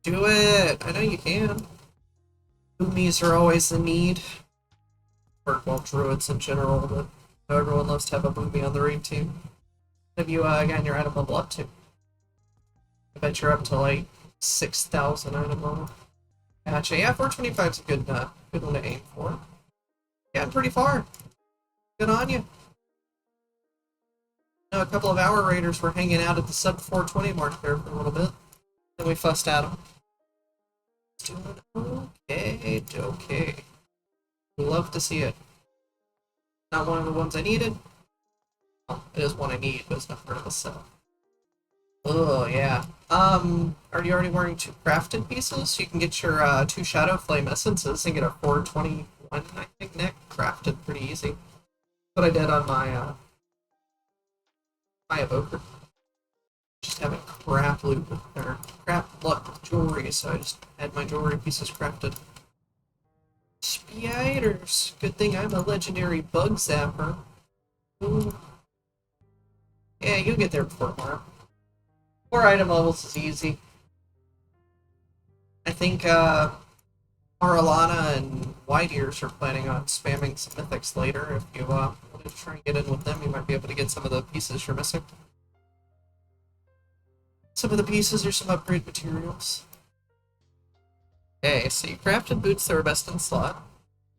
Do it! I know you can. Boomies are always in need. Or, well, druids in general, but everyone loves to have a boomie on the raid team. Have you gotten your item level up to? I bet you're up to like 6,000 item level. Gotcha. Yeah, 425 is a good one to aim for. Yeah, pretty far. Good on you. A couple of our raiders were hanging out at the sub 420 mark there for a little bit. Then we fussed at them. Doing okay, okay. Love to see it. Not one of the ones I needed. Well, it is one I need, but it's not part of the set. Oh, yeah. Are you already wearing 2 crafted pieces? You can get your 2 Shadow Flame Essences and get a 421, I think, neck crafted pretty easy. What I did on my Evoker. Just having crap loot or crap luck with jewelry, so I just had my jewelry pieces crafted. Spiders! Good thing I'm a legendary bug zapper. Ooh. Yeah, you'll get there before tomorrow. 4 item levels is easy. I think Maralana and White Ears are planning on spamming some mythics later. If you want to try and get in with them, you might be able to get some of the pieces you're missing. Some of the pieces are some upgrade materials. Okay, so you crafted boots that were best in slot.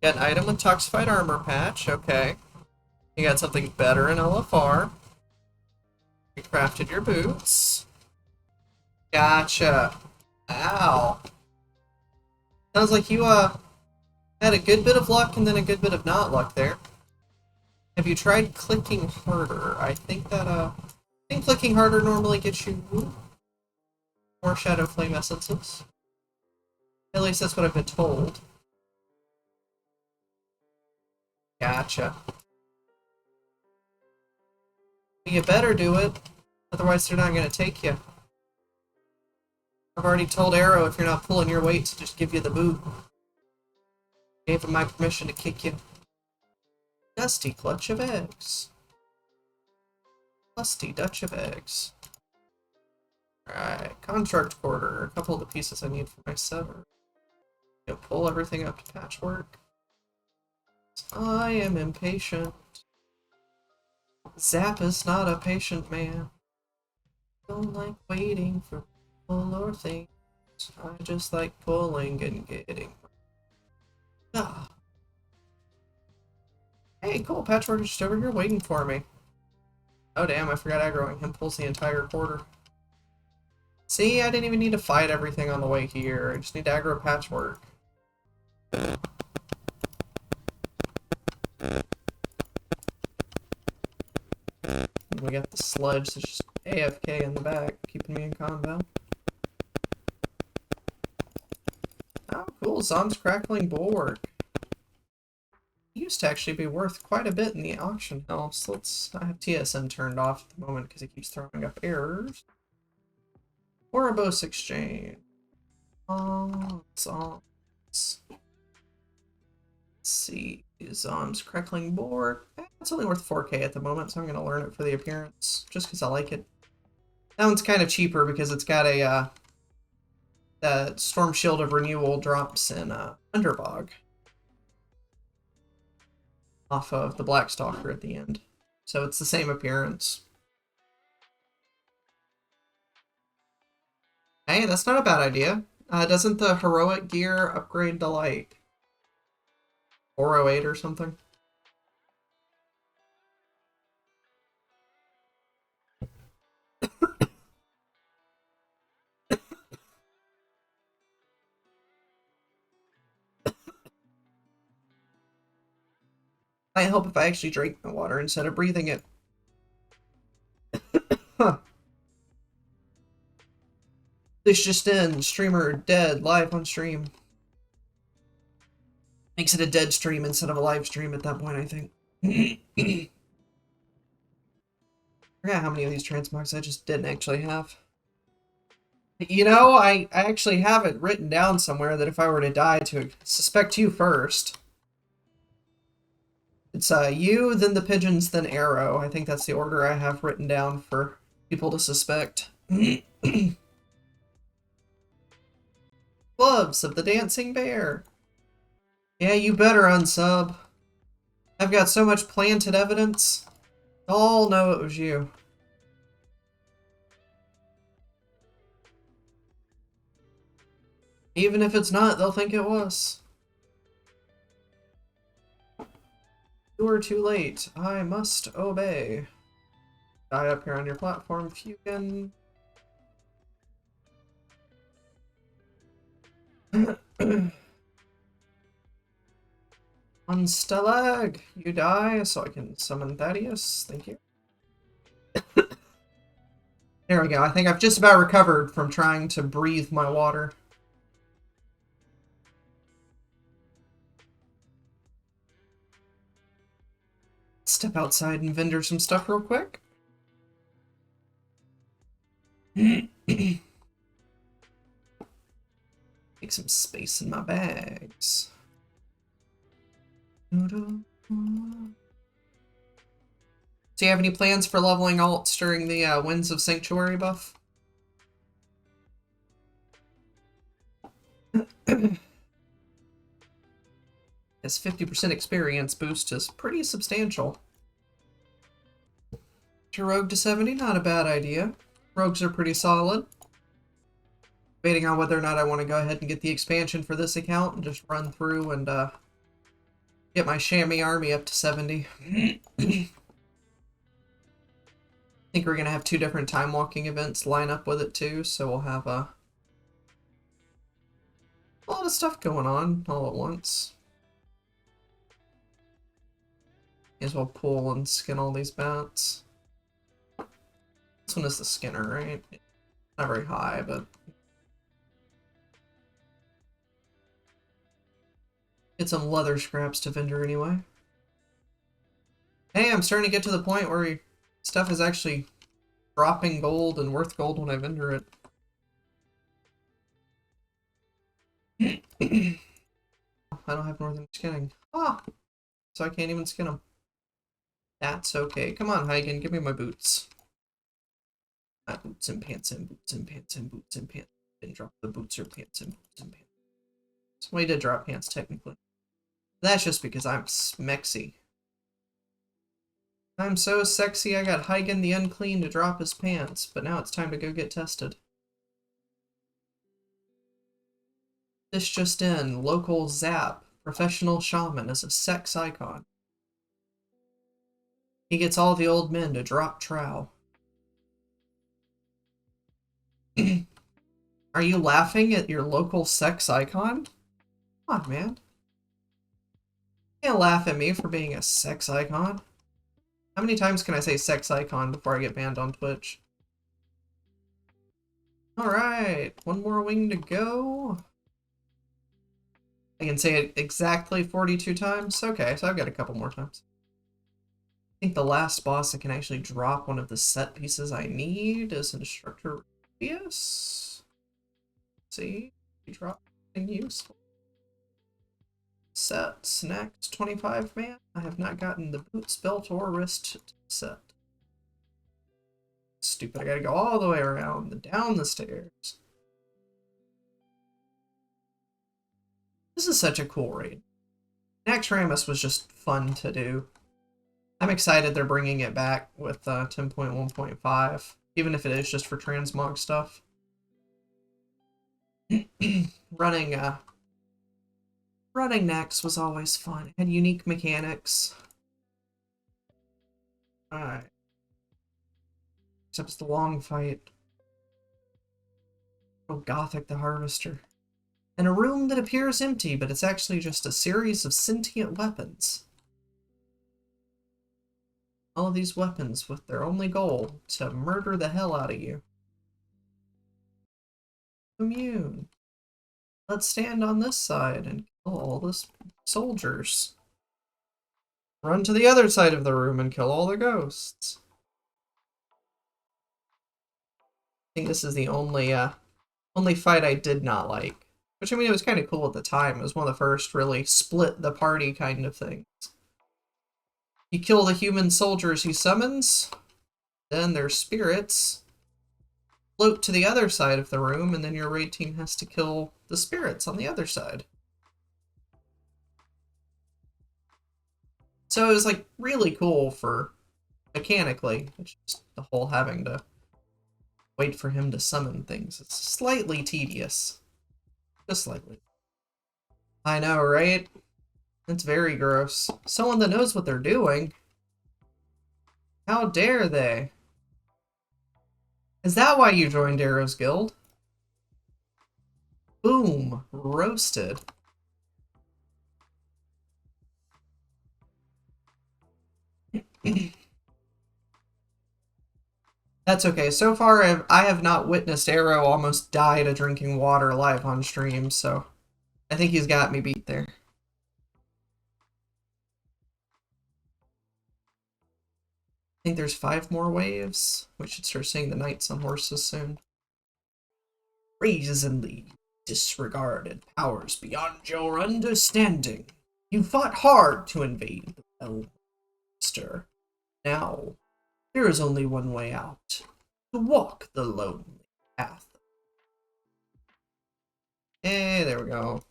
You got an item with Toxified Armor Patch, okay. You got something better in LFR. You crafted your boots. Gotcha. Ow. Sounds like you, had a good bit of luck and then a good bit of not luck there. Have you tried clicking harder? I think clicking harder normally gets you more Shadow Flame Essences. At least that's what I've been told. Gotcha. You better do it, otherwise they're not going to take you. I've already told Arrow if you're not pulling your weight to just give you the boot. Gave him my permission to kick you. Dusty clutch of eggs. Lusty Dutch of eggs. Alright, contract quarter. A couple of the pieces I need for my sever. You pull everything up to patchwork. I am impatient. Zap is not a patient man. Don't like waiting for people or things. I just like pulling and getting. Ah. Hey, cool, Patchwork is just over here waiting for me. Oh damn, I forgot aggroing him pulls the entire quarter. See, I didn't even need to fight everything on the way here. I just need to aggro Patchwork. We got the sludge that's just AFK in the back, keeping me in combo. Oh, cool, Zom's Crackling Bulwark. It used to actually be worth quite a bit in the auction house. I have TSM turned off at the moment because it keeps throwing up errors. Ouroboros Exchange. Zoms. Let's see. Zom's Crackling Bulwark. It's only worth 4k at the moment, so I'm going to learn it for the appearance, just because I like it. That one's kind of cheaper because it's got that Storm Shield of Renewal drops in Underbog off of the Blackstalker at the end. So it's the same appearance. Hey, that's not a bad idea. Doesn't the heroic gear upgrade to like 408 or something? Might help if I actually drank my water instead of breathing it. Huh. This just in, streamer dead, live on stream. Makes it a dead stream instead of a live stream at that point, I think. I forgot how many of these transmogs I just didn't actually have. You know, I actually have it written down somewhere that if I were to die, to suspect you first. It's you, then the pigeons, then Arrow. I think that's the order I have written down for people to suspect. Gloves of the Dancing Bear. Yeah, you better unsub. I've got so much planted evidence. They'll all know it was you. Even if it's not, they'll think it was. You are too late. I must obey. Die up here on your platform, Fugan. On Stalag, you die, so I can summon Thaddeus. Thank you. There we go. I think I've just about recovered from trying to breathe my water. Step outside and vendor some stuff real quick. Make some space in my bags. Do you have any plans for leveling alts during the Winds of Sanctuary buff? His 50% experience boost is pretty substantial. To Rogue to 70, not a bad idea. Rogues are pretty solid. Debating on whether or not I want to go ahead and get the expansion for this account and just run through and get my chamois army up to 70. I think we're going to have 2 different time walking events line up with it too, so we'll have a lot of stuff going on all at once. May as well pull and skin all these bats. This one is the skinner, right? Not very high, but get some leather scraps to vendor anyway. Hey, I'm starting to get to the point where stuff is actually dropping gold and worth gold when I vendor it. I don't have northern skinning. Ah! So I can't even skin them. That's okay. Come on, Huygen, give me my boots. Boots and pants and boots and pants and boots and pants. Didn't drop the boots or pants and boots and pants. Somebody did drop pants, technically. That's just because I'm smexy. I'm so sexy I got Huygen the Unclean to drop his pants, but now it's time to go get tested. This just in, local Zap, professional shaman, is a sex icon. He gets all the old men to drop trow. Are you laughing at your local sex icon? Come on, man. You can't laugh at me for being a sex icon. How many times can I say sex icon before I get banned on Twitch? Alright, one more wing to go. I can say it exactly 42 times? Okay, so I've got a couple more times. I think the last boss that can actually drop one of the set pieces I need is Instructor Radius. See? You drop something useful. Sets. Next, 25 man. I have not gotten the boots, belt, or wrist set. Stupid, I gotta go all the way around and down the stairs. This is such a cool raid. Naxxramas was just fun to do. I'm excited they're bringing it back with 10.1.5, even if it is just for transmog stuff. Running Nax was always fun. It had unique mechanics. Alright. Except it's the long fight. Oh, Gothic the Harvester. In a room that appears empty, but it's actually just a series of sentient weapons. All of these weapons with their only goal to murder the hell out of you. Immune. Let's stand on this side and kill all the soldiers. Run to the other side of the room and kill all the ghosts. I think this is the only fight I did not like. Which, I mean, it was kind of cool at the time. It was one of the first really split the party kind of things. You kill the human soldiers he summons, then their spirits float to the other side of the room, and then your raid team has to kill the spirits on the other side. So it was like really cool for mechanically. It's just the whole having to wait for him to summon things. It's slightly tedious. Just slightly. I know, right? It's very gross. Someone that knows what they're doing. How dare they? Is that why you joined Arrow's Guild? Boom. Roasted. That's okay. So far, I have not witnessed Arrow almost die to drinking water live on stream, so I think he's got me beat there. I think there's 5 more waves. We should start seeing the knights on horses soon. Brazenly disregarded powers beyond your understanding. You fought hard to invade the Elster. Now, there is only one way out. To walk the lonely path. Hey, there we go.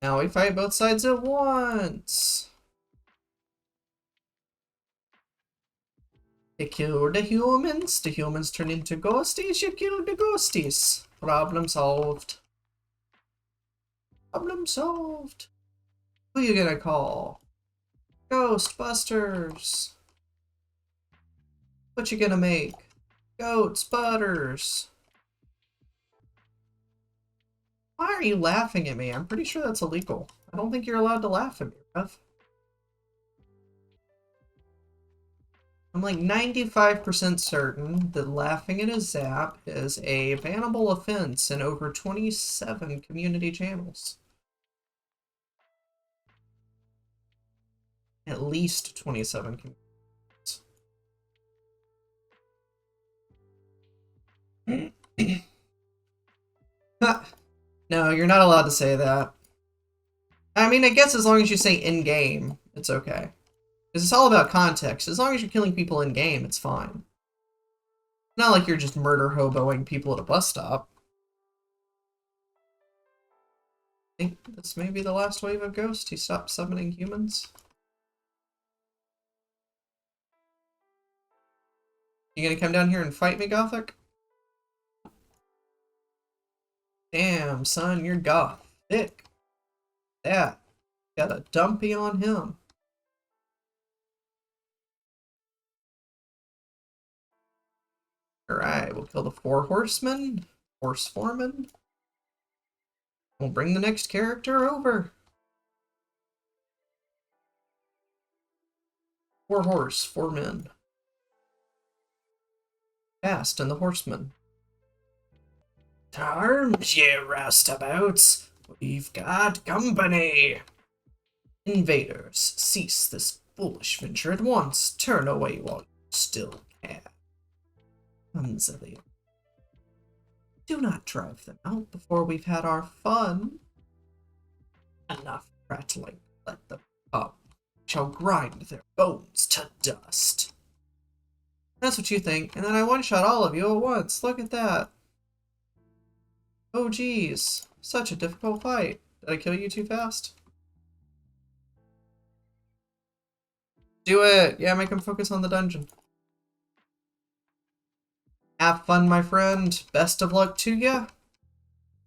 Now we fight both sides at once. They kill the humans turn into ghosties, you kill the ghosties. Problem solved. Problem solved. Who you gonna call? Ghostbusters. What you gonna make? Goats, butters. Why are you laughing at me? I'm pretty sure that's illegal. I don't think you're allowed to laugh at me, Rev. I'm like 95% certain that laughing at a zap is a bannable offense in over 27 community channels. At least 27 communities. No, you're not allowed to say that. I mean, I guess as long as you say in-game, it's okay. Because it's all about context. As long as you're killing people in-game, it's fine. Not like you're just murder hoboing people at a bus stop. I think this may be the last wave of Ghost. He stopped summoning humans. You gonna come down here and fight me, Gothic? Damn, son, you're Gothic. That. Got a dumpy on him. Alright, we'll kill the 4 horsemen. Horse foreman. We'll bring the next character over. 4 horse, 4 men. Fast and the horsemen. To arms, ye roustabouts! We've got company! Invaders, cease this foolish venture at once. Turn away while you still can. Clumsily. Do not drive them out before we've had our fun. Enough prattling. Let them come. Shall grind their bones to dust. That's what you think. And then I one-shot all of you at once. Look at that. Oh, geez. Such a difficult fight. Did I kill you too fast? Do it! Yeah, make him focus on the dungeon. Have fun, my friend. Best of luck to ya.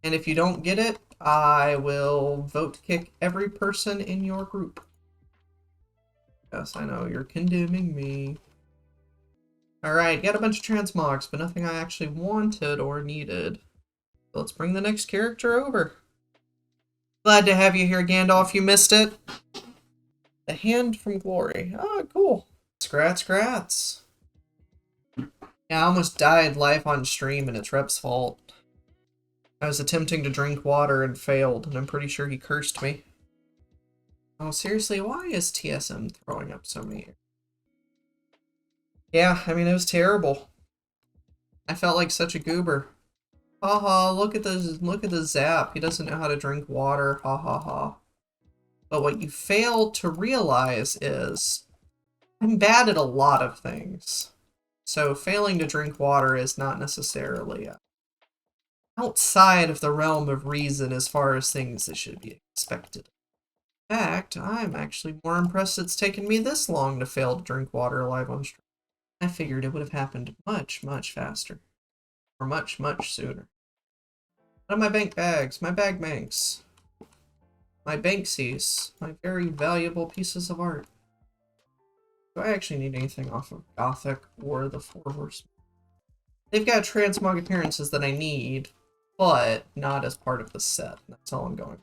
And if you don't get it, I will vote kick every person in your group. Yes, I know, you're condemning me. Alright, got a bunch of transmogs, but nothing I actually wanted or needed. So let's bring the next character over. Glad to have you here, Gandalf. You missed it. The Hand from Glory. Oh, cool. Scrats, scrats. Yeah, I almost died live on stream, and it's Rep's fault. I was attempting to drink water and failed, and I'm pretty sure he cursed me. Oh, seriously, why is TSM throwing up so many? Yeah, I mean, it was terrible. I felt like such a goober. Ha ha, look at the zap. He doesn't know how to drink water. Ha ha ha. But what you fail to realize is I'm bad at a lot of things. So failing to drink water is not necessarily outside of the realm of reason as far as things that should be expected. In fact, I'm actually more impressed it's taken me this long to fail to drink water live on stream. I figured it would have happened much, much faster. Or much, much sooner. Out of my bank bags, my bag banks. My Banksies, my very valuable pieces of art. Do I actually need anything off of Gothic or the Four Horsemen? They've got transmog appearances that I need, but not as part of the set. That's all I'm going.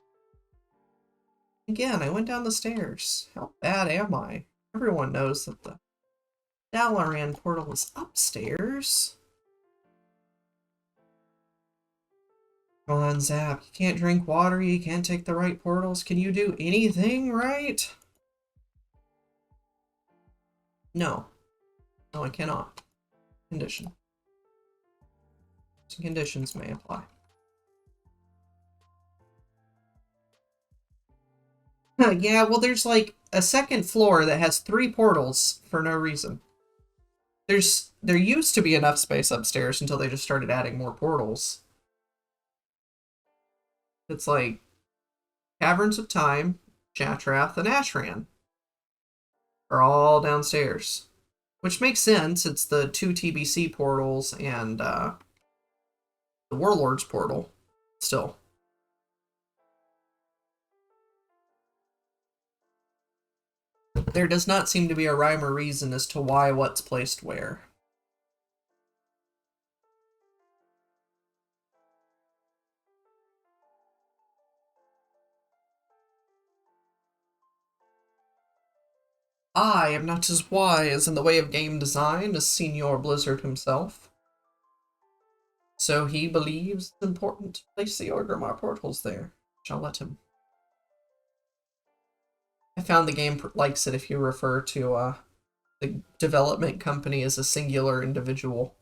Again, I went down the stairs. How bad am I? Everyone knows that the Dalaran portal is upstairs. Come on, Zap. You can't drink water, you can't take the right portals. Can you do anything right? No. No, I cannot. Condition. Some conditions may apply. Yeah, well, there's like a second floor that has 3 portals for no reason. There used to be enough space upstairs until they just started adding more portals. It's like Caverns of Time, Shatrath, and Ashran are all downstairs. Which makes sense, it's the 2 TBC portals and the Warlord's portal. Still. There does not seem to be a rhyme or reason as to why what's placed where. I am not as wise in the way of game design as Senior Blizzard himself. So he believes it's important to place the Orgrimmar portals there. Shall let him. I found the game likes it if you refer to the development company as a singular individual.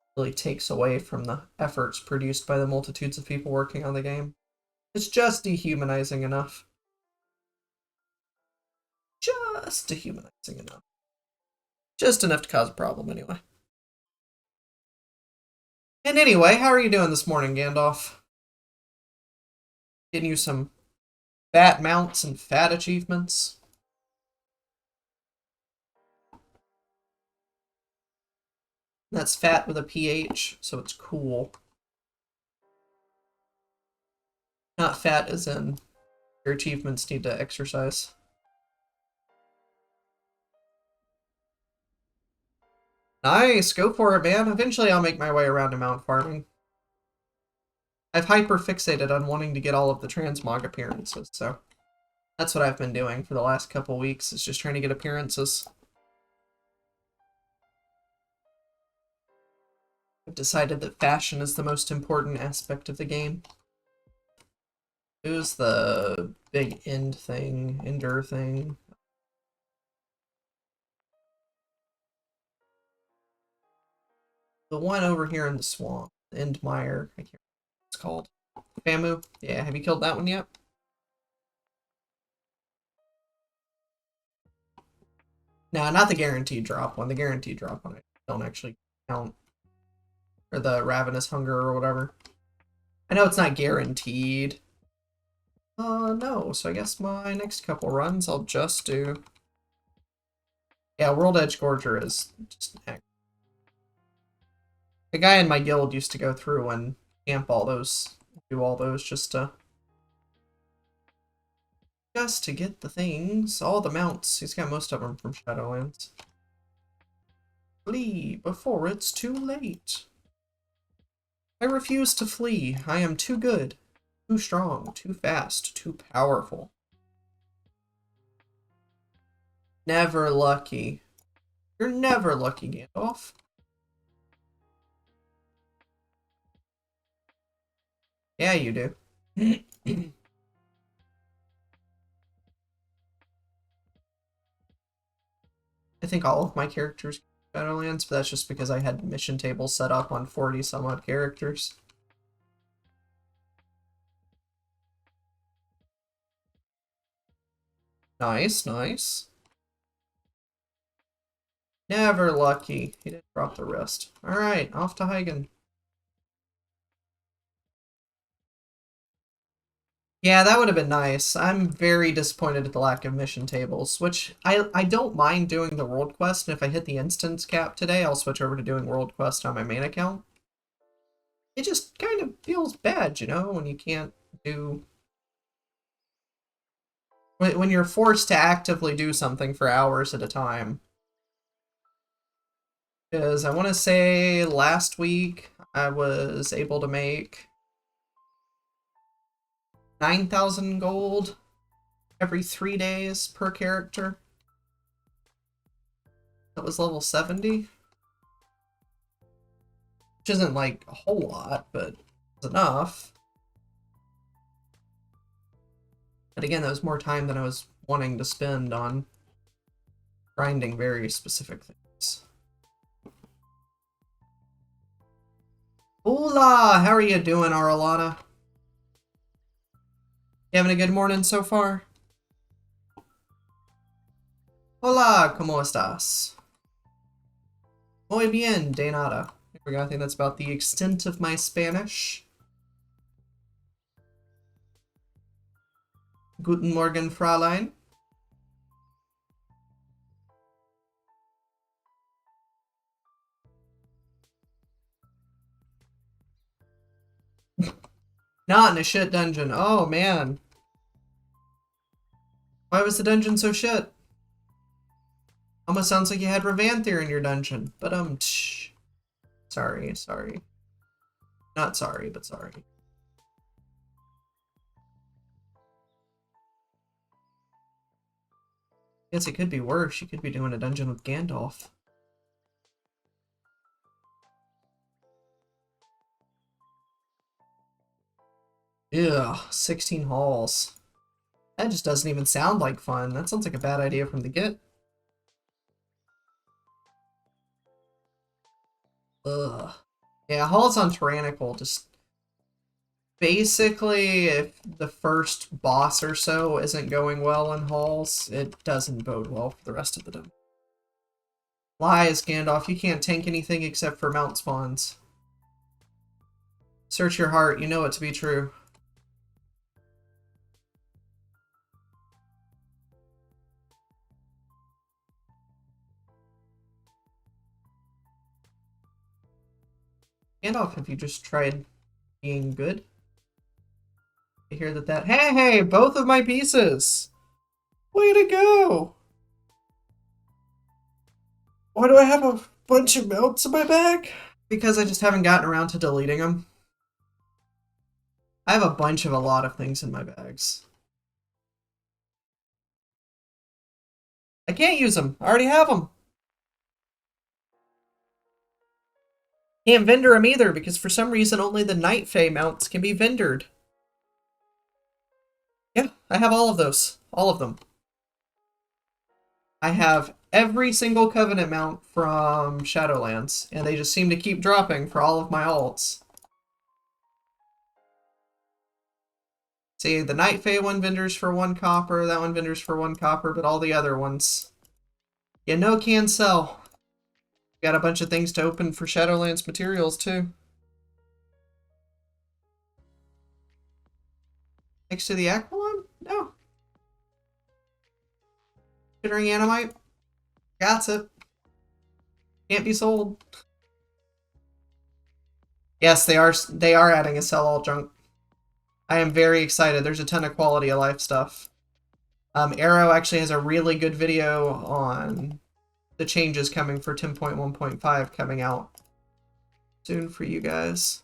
It really takes away from the efforts produced by the multitudes of people working on the game. It's just dehumanizing enough. Just dehumanizing enough. Just enough to cause a problem, anyway. And anyway, how are you doing this morning, Gandalf? Getting you some fat mounts and fat achievements? That's fat with a PH, so it's cool. Not fat as in your achievements need to exercise. Nice, go for it, man. Eventually I'll make my way around to mount farming. I've hyper-fixated on wanting to get all of the transmog appearances, so that's what I've been doing for the last couple weeks, is just trying to get appearances. I've decided that fashion is the most important aspect of the game. Who's the big ender thing? The one over here in the swamp, Endmire, I can't remember what it's called. Famu? Yeah, have you killed that one yet? No, not the guaranteed drop one. The guaranteed drop one I don't actually count. Or the Ravenous Hunger or whatever. I know it's not guaranteed. No, so I guess my next couple runs I'll just do... Yeah, World Edge Gorger is just an act. The guy in my guild used to go through and camp all those, do all those just to get the things, all the mounts. He's got most of them from Shadowlands. Flee before it's too late. I refuse to flee. I am too good, too strong, too fast, too powerful. Never lucky. You're never lucky, Gandalf. Yeah, you do. I think all of my characters Shadowlands, but that's just because I had mission tables set up on 40 some odd characters. Nice, nice. Never lucky. He didn't drop the wrist. Alright, off to Huygen. Yeah, that would have been nice. I'm very disappointed at the lack of mission tables, which I don't mind doing the world quest, and if I hit the instance cap today, I'll switch over to doing world quest on my main account. It just kind of feels bad, you know, when you can't do... When you're forced to actively do something for hours at a time. Because I want to say last week I was able to make 9,000 gold every 3 days per character. That was level 70. Which isn't like a whole lot, but it's enough. But again, that was more time than I was wanting to spend on grinding very specific things. Hola! How are you doing, Aralana? You having a good morning so far? Hola, ¿cómo estás? Muy bien, de nada. I think that's about the extent of my Spanish. Guten Morgen, Fräulein. Not in a shit dungeon. Oh, man. Why was the dungeon so shit? Almost sounds like you had Revanther in your dungeon. But, sorry, sorry. Not sorry, but sorry. Guess it could be worse. You could be doing a dungeon with Gandalf. Ugh, 16 halls. That just doesn't even sound like fun. That sounds like a bad idea from the get. Ugh. Yeah, halls on Tyrannical just... Basically, if the first boss or so isn't going well in halls, it doesn't bode well for the rest of the dungeon. Lies, Gandalf. You can't tank anything except for mount spawns. Search your heart. You know it to be true. Gandalf, have you just tried being good? I hear that Hey, both of my pieces! Way to go! Why do I have a bunch of mounts in my bag? Because I just haven't gotten around to deleting them. I have a lot of things in my bags. I can't use them. I already have them. Can't vendor them either, because for some reason only the Night Fae mounts can be vendored. Yeah, I have all of those. All of them. I have every single Covenant mount from Shadowlands, and they just seem to keep dropping for all of my alts. See, the Night Fae one vendors for 1 copper, that one vendors for 1 copper, but all the other ones, you know, can sell. Got a bunch of things to open for Shadowlands materials, too. Next to the Aquilon? No. Considering Animite? Got it. Can't be sold. Yes, they are adding a sell all junk. I am very excited. There's a ton of quality of life stuff. Arrow actually has a really good video on the changes coming for 10.1.5 coming out soon for you guys.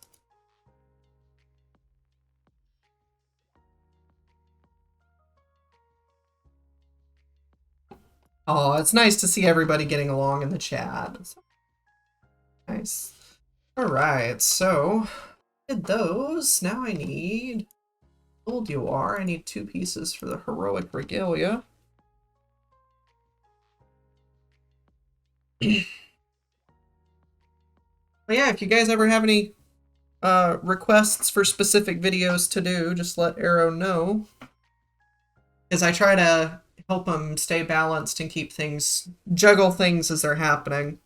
Oh, it's nice to see everybody getting along in the chat. Nice. Alright, so did those. Now I need gold you are. I need 2 pieces for the heroic regalia. But yeah, if you guys ever have any requests for specific videos to do, just let Arrow know. Because I try to help him stay balanced and keep things, juggle things as they're happening,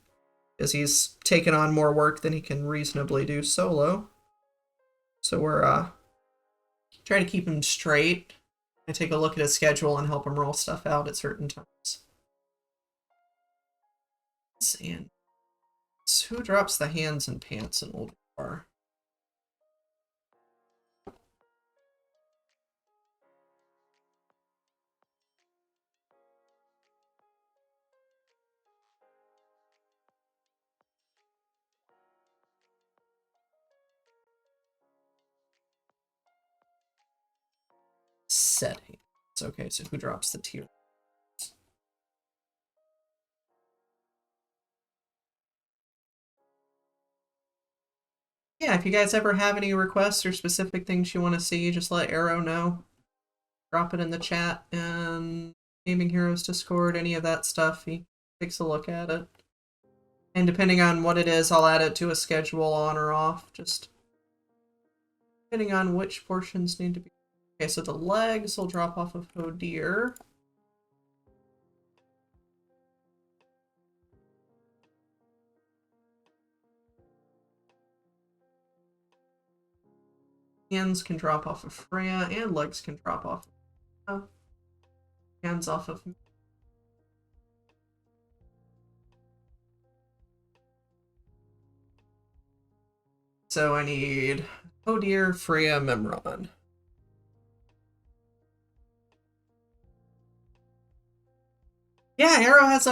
as he's taken on more work than he can reasonably do solo. So we're trying to keep him straight. I take a look at his schedule and help him roll stuff out at certain times. And who drops the hands and pants in Old War? Setting. Okay, so who drops the tier? Yeah, if you guys ever have any requests or specific things you want to see, just let Arrow know. Drop it in the chat and Gaming Heroes Discord, any of that stuff. He takes a look at it. And depending on what it is, I'll add it to a schedule on or off, just depending on which portions need to be. Okay, so the legs will drop off of Hodir. Hands can drop off of Freya, and legs can drop off of hands off of me. So I need Hodir, Freya, Memron. Yeah, Arrow has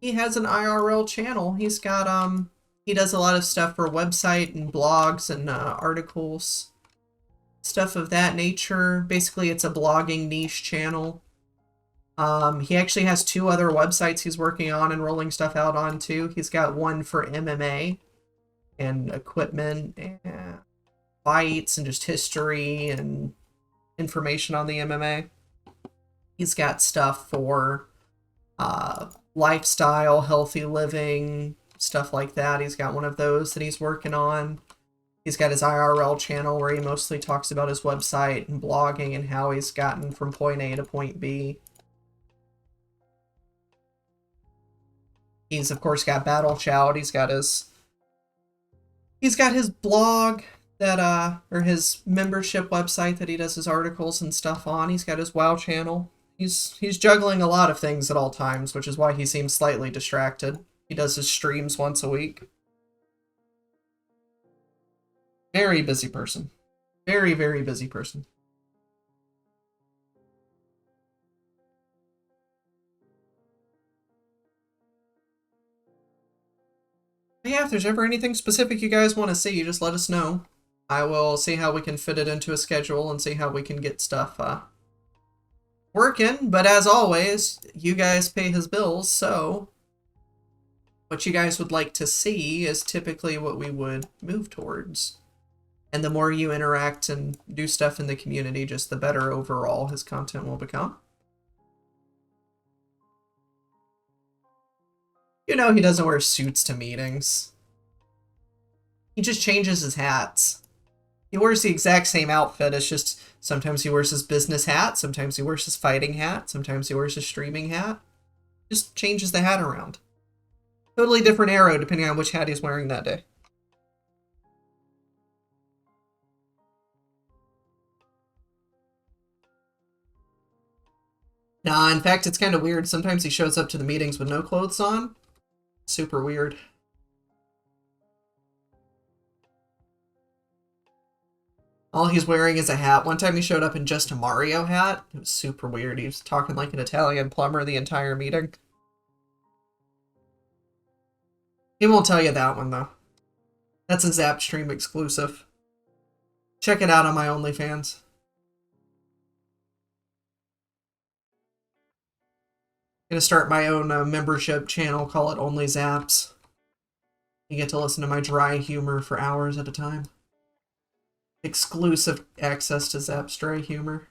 he has an IRL channel. He's got he does a lot of stuff for website and blogs and articles, stuff of that nature. Basically, it's a blogging niche channel. He actually has 2 other websites he's working on and rolling stuff out on too. He's got one for MMA and equipment and fights and just history and information on the MMA. He's got stuff for lifestyle, healthy living, stuff like that. He's got one of those that he's working on. He's got his IRL channel where he mostly talks about his website and blogging and how he's gotten from point A to point B. He's of course got Battle Shout. He's got his blog that or his membership website that he does his articles and stuff on. He's got his WoW channel. He's juggling a lot of things at all times, which is why he seems slightly distracted. He does his streams once a week. Very busy person. Very, very busy person. But yeah, if there's ever anything specific you guys want to see, just let us know. I will see how we can fit it into a schedule and see how we can get stuff working. But as always, you guys pay his bills, so what you guys would like to see is typically what we would move towards. And the more you interact and do stuff in the community, just the better overall his content will become. You know he doesn't wear suits to meetings. He just changes his hats. He wears the exact same outfit, it's just sometimes he wears his business hat, sometimes he wears his fighting hat, sometimes he wears his streaming hat. Just changes the hat around. Totally different Arrow depending on which hat he's wearing that day. Nah, in fact, it's kind of weird. Sometimes he shows up to the meetings with no clothes on. Super weird. All he's wearing is a hat. One time he showed up in just a Mario hat. It was super weird. He was talking like an Italian plumber the entire meeting. He won't tell you that one, though. That's a Zap stream exclusive. Check it out on my OnlyFans. Gonna start my own membership channel, call it Only Zaps. You get to listen to my dry humor for hours at a time. Exclusive access to Zap's dry humor.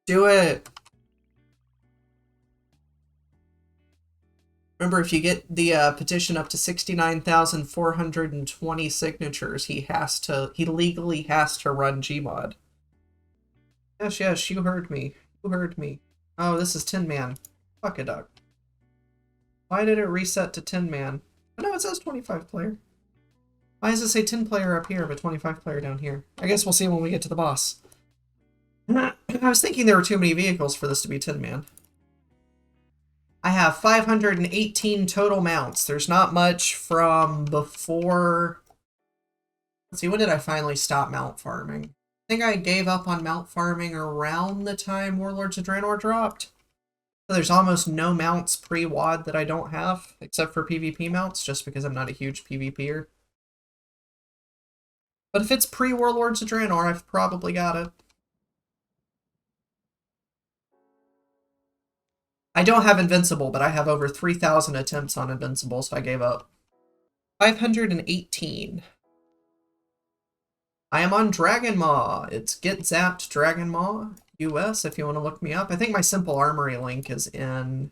Do it! Remember, if you get the petition up to 69,420 signatures, he legally has to run Gmod. Yes, yes, you heard me. You heard me. Oh, this is Tin Man. Fuck a duck. Why did it reset to Tin Man? Oh, no, it says 25 player. Why does it say 10 player up here, but 25 player down here? I guess we'll see when we get to the boss. I was thinking there were too many vehicles for this to be Tin Man. I have 518 total mounts. There's not much from before... Let's see, when did I finally stop mount farming? I think I gave up on mount farming around the time Warlords of Draenor dropped. So there's almost no mounts pre-WoD that I don't have, except for PvP mounts, just because I'm not a huge PvPer. But if it's pre-Warlords of Draenor, I've probably got it. I don't have Invincible, but I have over 3,000 attempts on Invincible, so I gave up. 518. I am on Dragon Maw. It's Getzapped Dragon Maw US, if you want to look me up. I think my Simple Armory link is in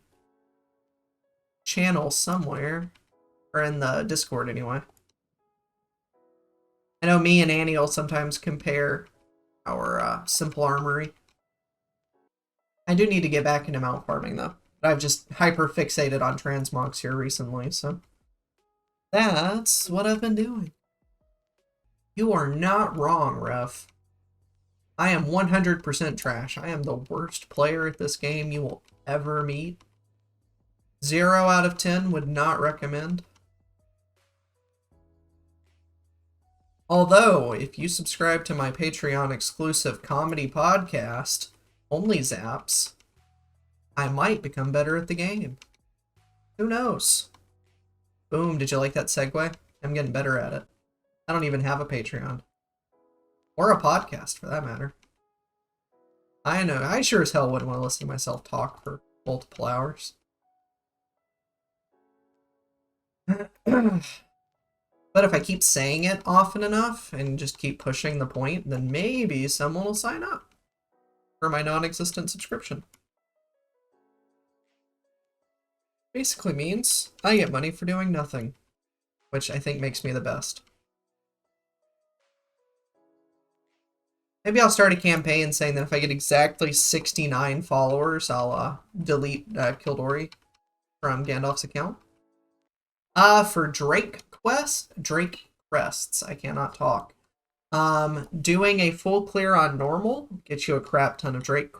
channel somewhere, or in the Discord anyway. I know me and Annie will sometimes compare our Simple Armory. I do need to get back into mount farming, though. But I've just hyper-fixated on transmogs here recently, so... That's what I've been doing. You are not wrong, Ref. I am 100% trash. I am the worst player at this game you will ever meet. 0 out of 10 would not recommend. Although, if you subscribe to my Patreon exclusive comedy podcast, Only Zaps, I might become better at the game. Who knows? Boom, did you like that segue? I'm getting better at it. I don't even have a Patreon. Or a podcast, for that matter. I know, I sure as hell wouldn't want to listen to myself talk for multiple hours. But if I keep saying it often enough, and just keep pushing the point, then maybe someone will sign up for my non-existent subscription. Basically means I get money for doing nothing, which I think makes me the best. Maybe I'll start a campaign saying that if I get exactly 69 followers, I'll delete Kildori from Gandalf's account. For Drake Crests, I cannot talk. Doing a full clear on normal gets you a crap ton of Drake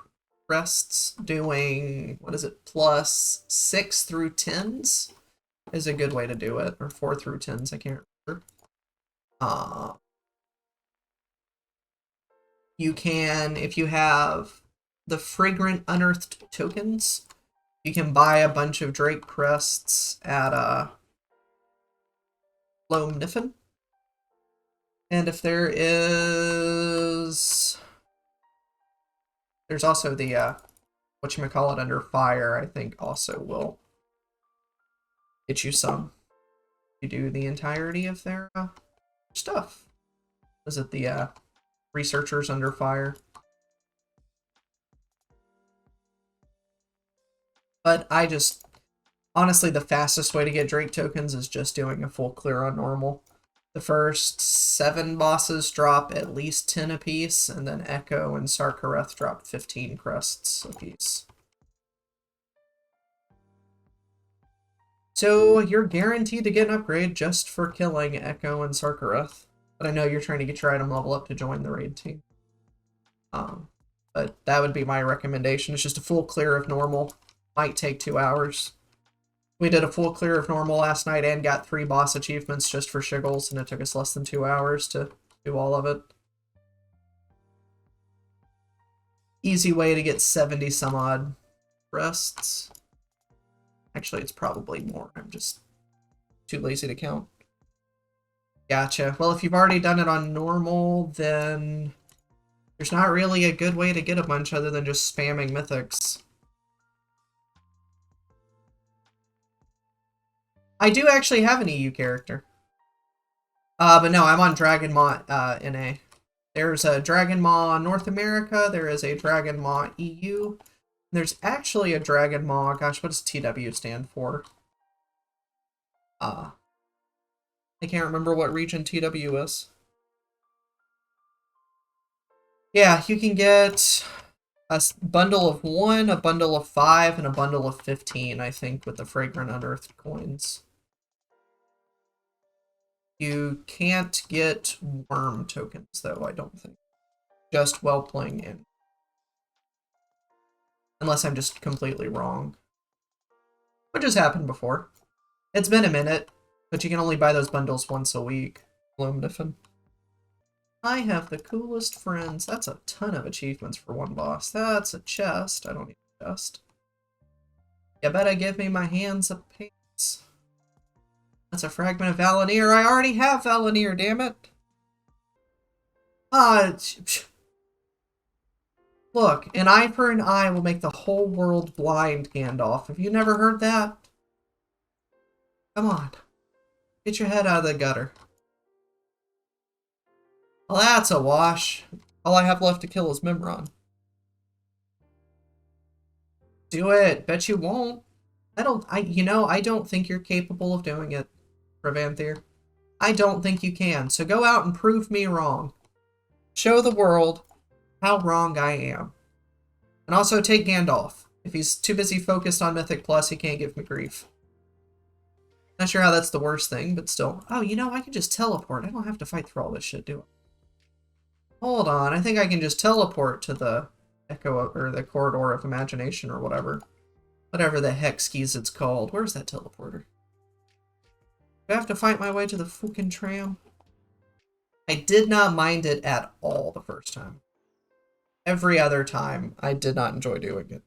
Crests. Doing, what is it, plus 6 through 10s is a good way to do it. Or 4 through 10s, I can't remember. You can, if you have the Fragrant Unearthed tokens, you can buy a bunch of Drake Crests at Loam Niffin. And if there is... There's also the, whatchamacallit under fire, I think also will get you some. You do the entirety of their stuff. Is it the researchers under fire? But I just... Honestly, the fastest way to get Drake tokens is just doing a full clear on normal. The first 7 bosses drop at least 10 apiece, and then Echo and Sarkareth drop 15 crests apiece. So you're guaranteed to get an upgrade just for killing Echo and Sarkareth. But I know you're trying to get your item level up to join the raid team. But that would be my recommendation. It's just a full clear of normal. Might take 2 hours. We did a full clear of normal last night and got 3 boss achievements just for shiggles, and it took us less than 2 hours to do all of it. Easy way to get 70 some odd rests. Actually, it's probably more. I'm just too lazy to count. Gotcha. Well, if you've already done it on normal, then there's not really a good way to get a bunch other than just spamming mythics. I do actually have an EU character. But no, I'm on Dragon Maw NA. There's a Dragon Maw North America, there is a Dragon Maw EU. There's actually a Dragon Maw, gosh, what does TW stand for? I can't remember what region TW is. Yeah, you can get a bundle of 1, a bundle of 5, and a bundle of 15, I think, with the Fragrant Unearthed coins. You can't get worm tokens, though, I don't think. Just while playing in. Unless I'm just completely wrong. Which has happened before. It's been a minute, but you can only buy those bundles once a week. Gloomniffin. I have the coolest friends. That's a ton of achievements for one boss. That's a chest. I don't need a chest. You better give me my hands of pants. That's a fragment of Valinir. I already have Valinir, damn it. Look, an eye for an eye will make the whole world blind, Gandalf. Have you never heard that? Come on. Get your head out of the gutter. Well, that's a wash. All I have left to kill is Mimron. Do it. Bet you won't. I don't think you're capable of doing it, Ravanthyr. I don't think you can. So go out and prove me wrong. Show the world how wrong I am. And also take Gandalf. If he's too busy focused on Mythic Plus, he can't give me grief. Not sure how that's the worst thing, but still. Oh, I can just teleport. I don't have to fight through all this shit, do I? Hold on, I think I can just teleport to the Echo, or the Corridor of Imagination, or whatever. Whatever the heck skis it's called. Where's that teleporter? Do I have to fight my way to the fucking tram? I did not mind it at all the first time. Every other time, I did not enjoy doing it.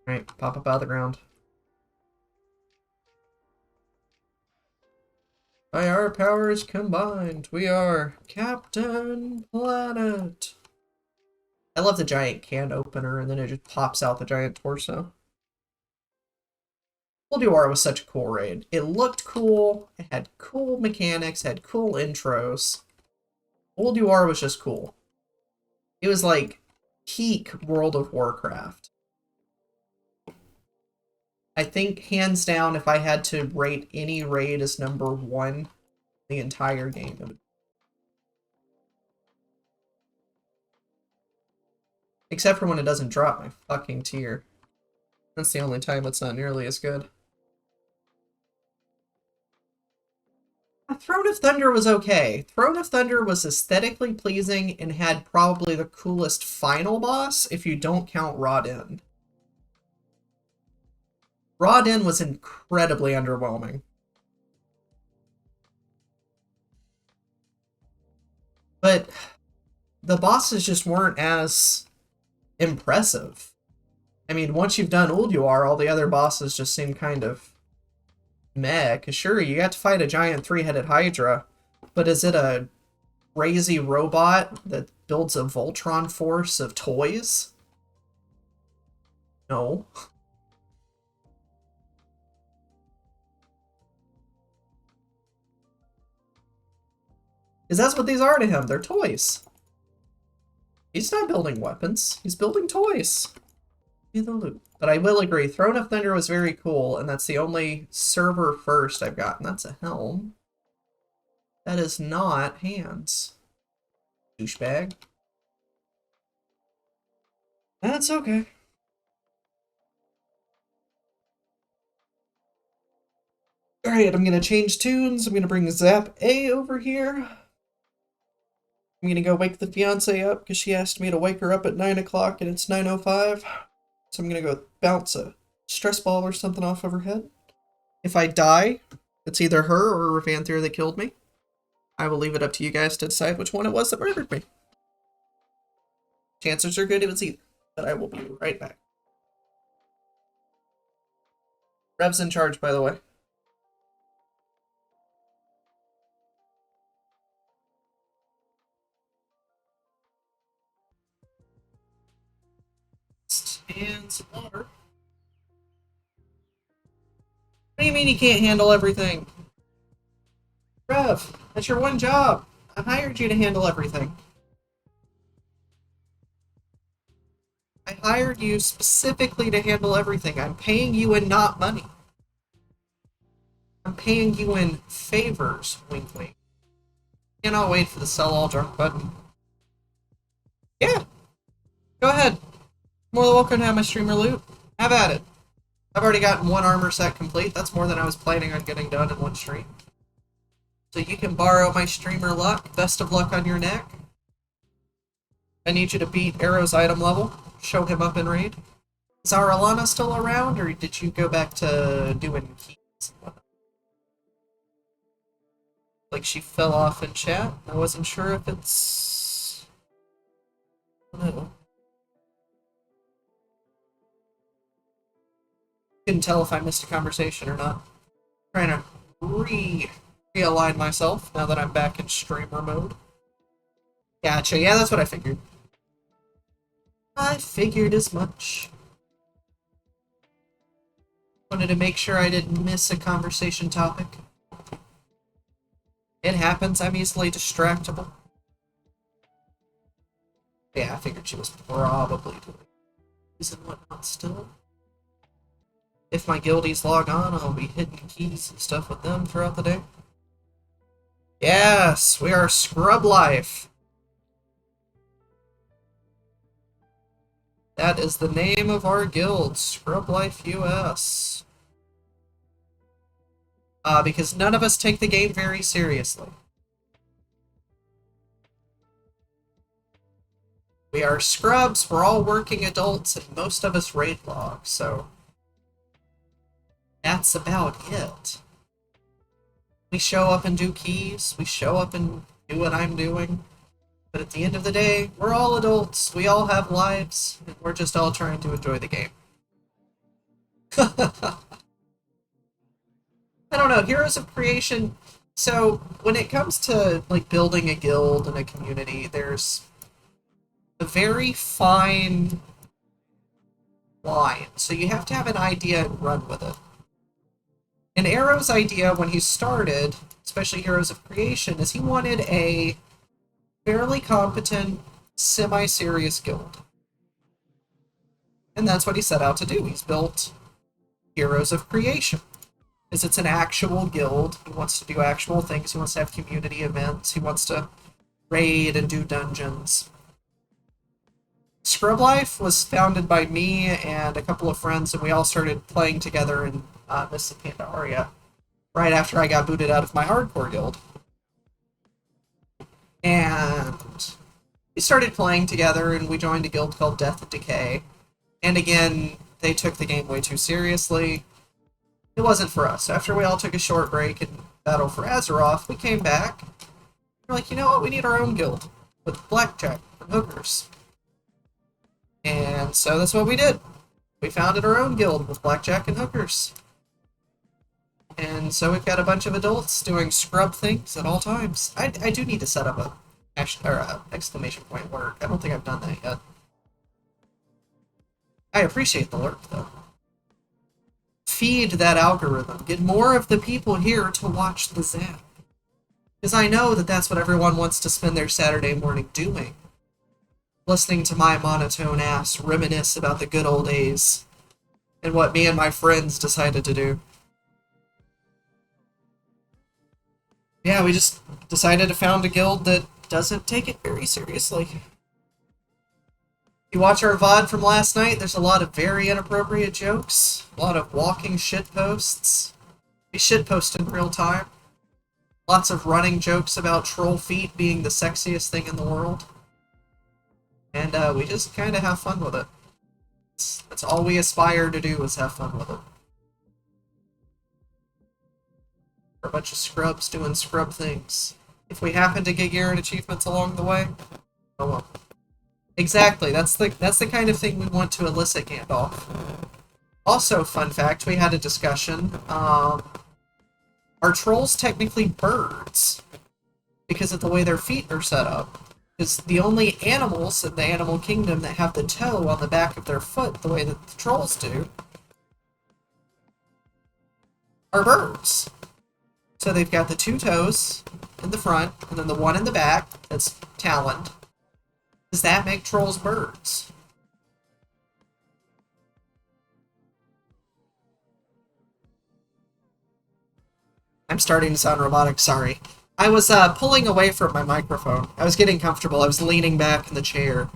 Alright, pop up out of the ground. By our powers combined, we are Captain Planet. I love the giant can opener, and then it just pops out the giant torso. Ulduar was such a cool raid. It looked cool, it had cool mechanics, had cool intros. Ulduar was just cool. It was like peak World of Warcraft. I think, hands down, if I had to rate any raid as number 1 the entire game, it would... Except for when it doesn't drop my fucking tier. That's the only time it's not nearly as good. Throne of Thunder was okay. Throne of Thunder was aesthetically pleasing and had probably the coolest final boss if you don't count Rodin. Rodin was incredibly underwhelming. But the bosses just weren't as impressive. I mean, once you've done Ulduar, all the other bosses just seem kind of meh. Cause sure, you got to fight a giant 3-headed Hydra, but is it a crazy robot that builds a Voltron force of toys? No. Because that's what these are to him. They're toys. He's not building weapons. He's building toys. Be the loot. But I will agree, Throne of Thunder was very cool, and that's the only server first I've gotten. That's a helm. That is not hands. Douchebag. That's okay. Alright, I'm gonna change tunes. I'm gonna bring Zap A over here. I'm gonna go wake the fiance up because she asked me to wake her up at 9 o'clock and it's 9:05. So I'm gonna go bounce a stress ball or something off of her head. If I die, it's either her or Ravanthyr that killed me. I will leave it up to you guys to decide which one it was that murdered me. Chances are good it was either, but I will be right back. Rev's in charge, by the way. And some water. What do you mean you can't handle everything? Rev, that's your one job. I hired you to handle everything. I hired you specifically to handle everything. I'm paying you and not money. I'm paying you in favors, wink wink. Cannot wait for the sell all junk button. Yeah, go ahead. More than welcome to have my streamer loot. Have at it. I've already gotten one armor set complete. That's more than I was planning on getting done in one stream. So you can borrow my streamer luck. Best of luck on your neck. I need you to beat Arrow's item level. Show him up in raid. Is our Alana still around, or did you go back to doing keys? Like she fell off in chat. I wasn't sure if it's... No. Couldn't tell if I missed a conversation or not. Trying to realign myself now that I'm back in streamer mode. Gotcha. Yeah, that's what I figured. I figured as much. Wanted to make sure I didn't miss a conversation topic. It happens. I'm easily distractible. Yeah, I figured she was probably doing keys and whatnot still. If my guildies log on, I'll be hitting keys and stuff with them throughout the day. Yes, we are Scrub Life. That is the name of our guild, Scrub Life US. Because none of us take the game very seriously. We are scrubs, we're all working adults, and most of us raid log, so... That's about it. We show up and do keys, we show up and do what I'm doing. But at the end of the day, we're all adults, we all have lives, and we're just all trying to enjoy the game. I don't know, Heroes of Creation... So, when it comes to, like, building a guild and a community, there's a very fine line. So you have to have an idea and run with it. And Arrow's idea when he started, especially Heroes of Creation, is he wanted a fairly competent, semi-serious guild. And that's what he set out to do. He's built Heroes of Creation. Because it's an actual guild. He wants to do actual things. He wants to have community events. He wants to raid and do dungeons. Scrub Life was founded by me and a couple of friends, and we all started playing together in Mists of Pandaria right after I got booted out of my hardcore guild. And we started playing together, and we joined a guild called Death and Decay. And again, they took the game way too seriously. It wasn't for us. After we all took a short break and battle for Azeroth, we came back. We're like, you know what? We need our own guild with blackjack and hookers. And so that's what we did. We founded our own guild with blackjack and hookers. And so we've got a bunch of adults doing scrub things at all times. I do need to set up a exclamation point lurk. I don't think I've done that yet. I appreciate the lurk, though. Feed that algorithm. Get more of the people here to watch the Zap. Because I know that that's what everyone wants to spend their Saturday morning doing. Listening to my monotone ass reminisce about the good old days and what me and my friends decided to do. Yeah, we just decided to found a guild that doesn't take it very seriously. If you watch our VOD from last night, there's a lot of very inappropriate jokes, a lot of walking shit posts. We shitpost in real time. Lots of running jokes about troll feet being the sexiest thing in the world. And we just kind of have fun with it. That's all we aspire to do, is have fun with it. We're a bunch of scrubs doing scrub things. If we happen to get gear and achievements along the way, oh well. Exactly, that's the kind of thing we want to elicit Gandalf. Also, fun fact, we had a discussion. Are trolls technically birds? Because of the way their feet are set up. Because the only animals in the animal kingdom that have the toe on the back of their foot, the way that the trolls do, are birds. So they've got the two toes in the front, and then the one in the back that's taloned. Does that make trolls birds? I'm starting to sound robotic, sorry. I was pulling away from my microphone. I was getting comfortable. I was leaning back in the chair.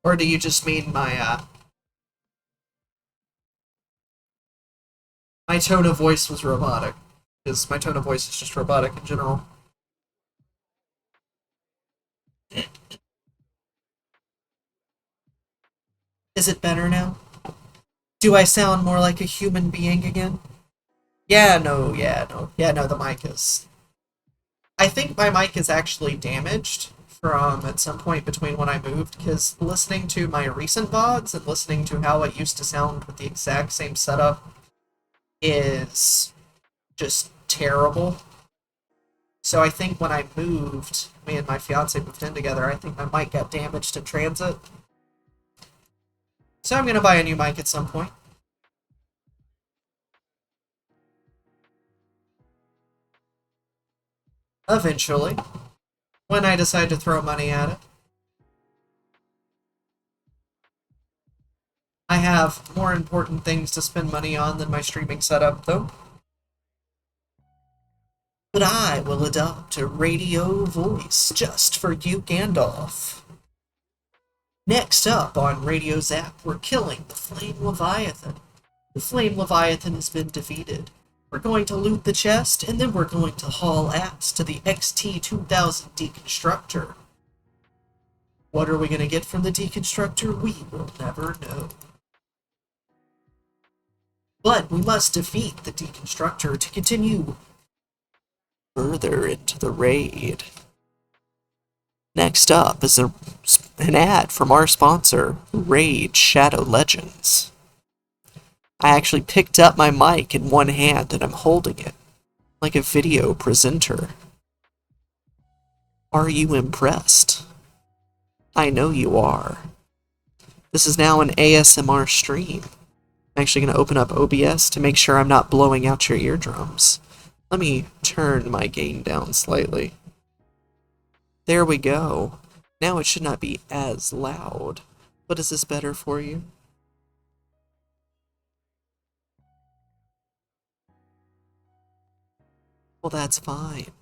Or do you just mean my tone of voice was robotic? Because my tone of voice is just robotic in general. Is it better now? Do I sound more like a human being again? Yeah, no, the mic is. I think my mic is actually damaged from at some point between when I moved, because listening to my recent VODs and listening to how it used to sound with the exact same setup is just terrible. So I think when I moved, me and my fiance moved in together, I think my mic got damaged in transit. So I'm gonna buy a new mic at some point. Eventually. When I decide to throw money at it. I have more important things to spend money on than my streaming setup, though. But I will adopt a radio voice just for you, Gandalf. Next up on Radio Zap, we're killing the Flame Leviathan. The Flame Leviathan has been defeated. We're going to loot the chest, and then we're going to haul ass to the XT-2000 Deconstructor. What are we going to get from the Deconstructor? We will never know. But we must defeat the Deconstructor to continue further into the raid. Next up is an ad from our sponsor, Raid Shadow Legends. I actually picked up my mic in one hand and I'm holding it like a video presenter. Are you impressed? I know you are. This is now an ASMR stream. I'm actually going to open up OBS to make sure I'm not blowing out your eardrums. Let me turn my gain down slightly. There we go. Now it should not be as loud. But is this better for you? Well, that's fine.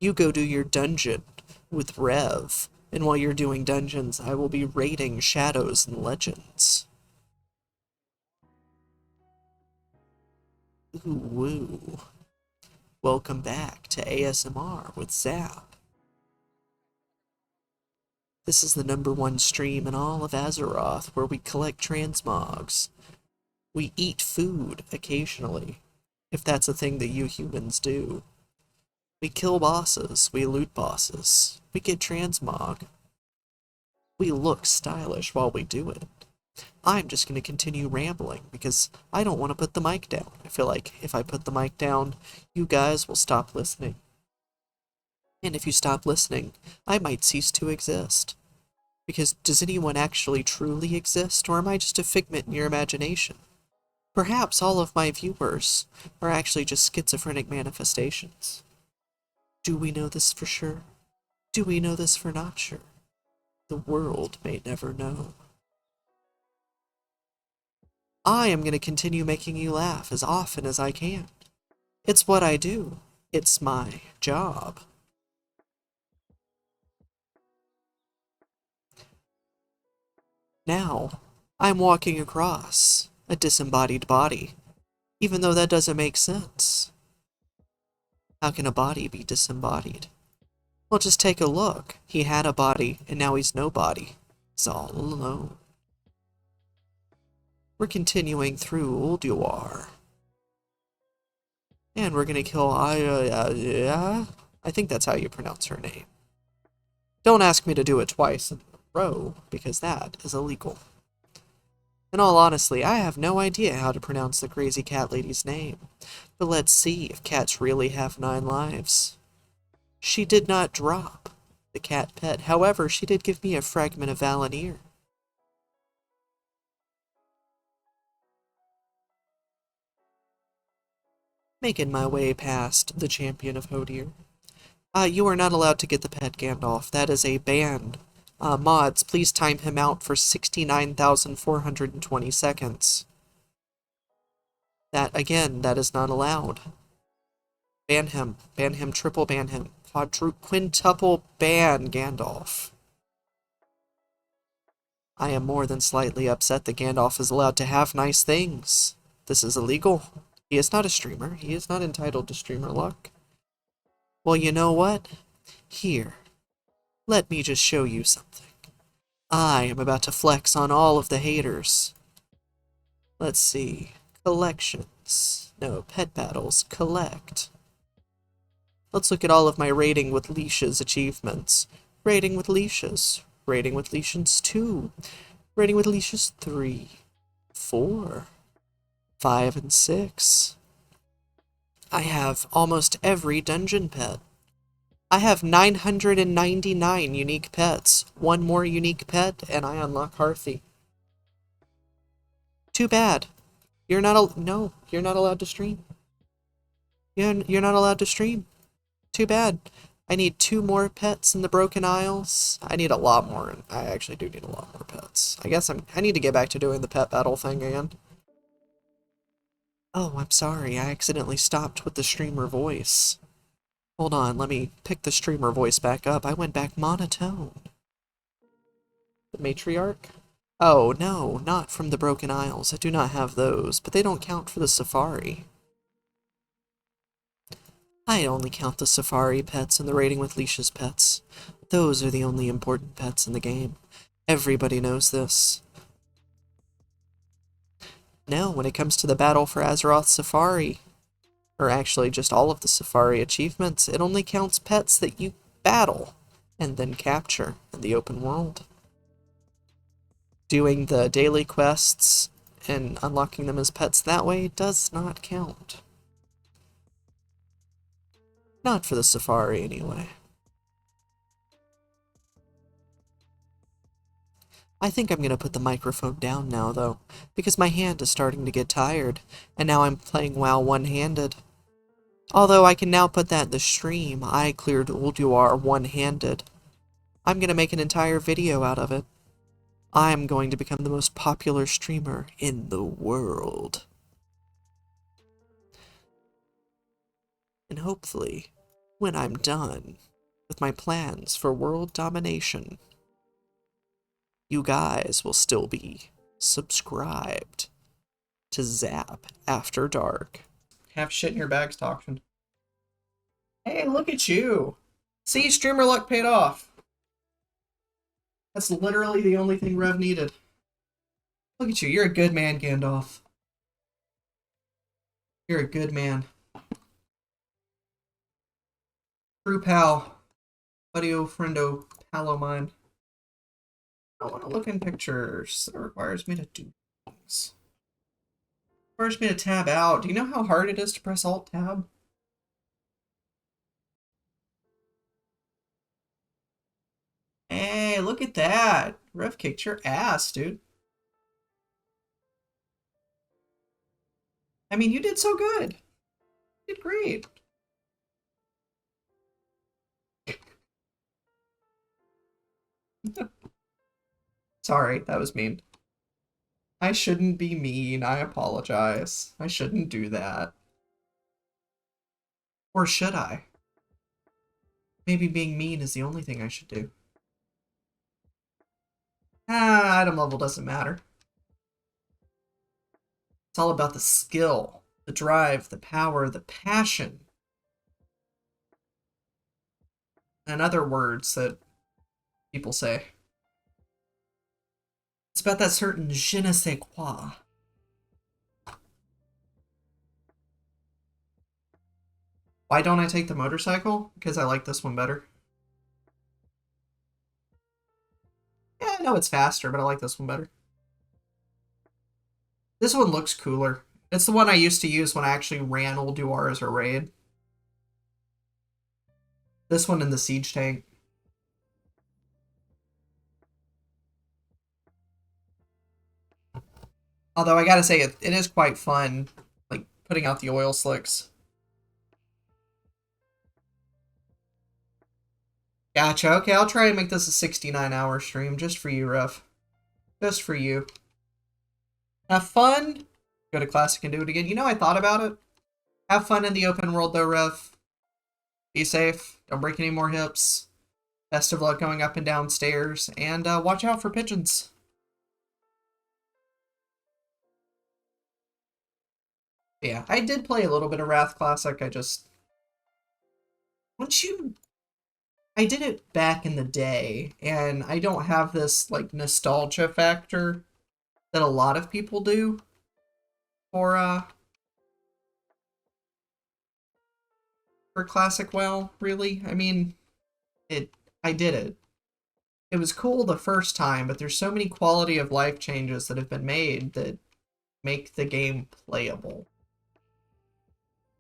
You go do your dungeon with Rev, and while you're doing dungeons, I will be raiding shadows and legends. Ooh, woo. Welcome back to ASMR with Zap. This is the #1 stream in all of Azeroth where we collect transmogs. We eat food occasionally, if that's a thing that you humans do. We kill bosses, we loot bosses, we get transmog. We look stylish while we do it. I'm just going to continue rambling because I don't want to put the mic down. I feel like if I put the mic down, you guys will stop listening. And if you stop listening, I might cease to exist. Because does anyone actually truly exist, or am I just a figment in your imagination? Perhaps all of my viewers are actually just schizophrenic manifestations. Do we know this for sure? Do we know this for not sure? The world may never know. I am going to continue making you laugh as often as I can. It's what I do. It's my job. Now, I'm walking across a disembodied body, even though that doesn't make sense. How can a body be disembodied? Well, just take a look. He had a body, and now he's no body. He's all alone. We're continuing through Ulduar. And we're gonna kill I think that's how you pronounce her name. Don't ask me to do it twice in a row, because that is illegal. In all honesty, I have no idea how to pronounce the crazy cat lady's name. But let's see if cats really have 9 lives. She did not drop the cat pet. However, she did give me a fragment of Valinir. Making my way past the champion of Hodir. You are not allowed to get the pet Gandalf. That is a ban Mods, please time him out for 69,420 seconds. That, again, that is not allowed. Ban him. Ban him. Triple ban him. Quintuple ban Gandalf. I am more than slightly upset that Gandalf is allowed to have nice things. This is illegal. He is not a streamer. He is not entitled to streamer luck. Well, you know what? Here. Let me just show you something. I am about to flex on all of the haters. Let's see. Collections. No, pet battles. Collect. Let's look at all of my rating with leashes achievements. Rating with leashes. Rating with leashes 2. Rating with leashes 3. 4. 5 and 6. I have almost every dungeon pet. I have 999 unique pets. One more unique pet, and I unlock Hearthy. Too bad. You're not no, you're not allowed to stream. You're not allowed to stream. Too bad. I need 2 more pets in the Broken Isles. I need a lot more. I actually do need a lot more pets. I guess I need to get back to doing the pet battle thing again. Oh, I'm sorry. I accidentally stopped with the streamer voice. Hold on, let me pick the streamer voice back up. I went back monotone. The matriarch? Oh, no, not from the Broken Isles. I do not have those, but they don't count for the safari. I only count the safari pets and the rating with leashes pets. Those are the only important pets in the game. Everybody knows this. No, when it comes to the battle for Azeroth Safari, or actually just all of the Safari achievements, it only counts pets that you battle and then capture in the open world. Doing the daily quests and unlocking them as pets that way does not count. Not for the Safari, anyway. I think I'm going to put the microphone down now, though, because my hand is starting to get tired, and now I'm playing WoW one-handed. Although I can now put that in the stream, I cleared Ulduar one-handed. I'm going to make an entire video out of it. I'm going to become the most popular streamer in the world. And hopefully, when I'm done with my plans for world domination, you guys will still be subscribed to Zap After Dark. Have shit in your bags, Toxin. Hey, look at you! See, streamer luck paid off. That's literally the only thing Rev needed. Look at you, you're a good man, Gandalf. You're a good man. True pal. Buddy-o, friendo, pal o' mine. I don't want to look in pictures. That requires me to do things. It requires me to tab out. Do you know how hard it is to press Alt-Tab? Hey, look at that. Rev kicked your ass, dude. I mean, you did so good. You did great. Sorry, that was mean. I shouldn't be mean. I apologize. I shouldn't do that. Or should I? Maybe being mean is the only thing I should do. Item level doesn't matter. It's all about the skill, the drive, the power, the passion. And other words that people say. It's about that certain je ne sais quoi. Why don't I take the motorcycle? Because I like this one better. Yeah, I know it's faster, but I like this one better. This one looks cooler. It's the one I used to use when I actually ran Ulduar as a raid. This one in the siege tank. Although I gotta say, it is quite fun, like, putting out the oil slicks. Gotcha. Okay, I'll try and make this a 69-hour stream just for you, Ref. Just for you. Have fun. Go to Classic and do it again. You know, I thought about it. Have fun in the open world, though, Ref. Be safe. Don't break any more hips. Best of luck going up and down stairs. And watch out for pigeons. Yeah, I did play a little bit of Wrath Classic. I just... I did it back in the day, and I don't have this, like, nostalgia factor that a lot of people do for Classic WoW, really. I mean, I did it. It was cool the first time, but there's so many quality of life changes that have been made that make the game playable.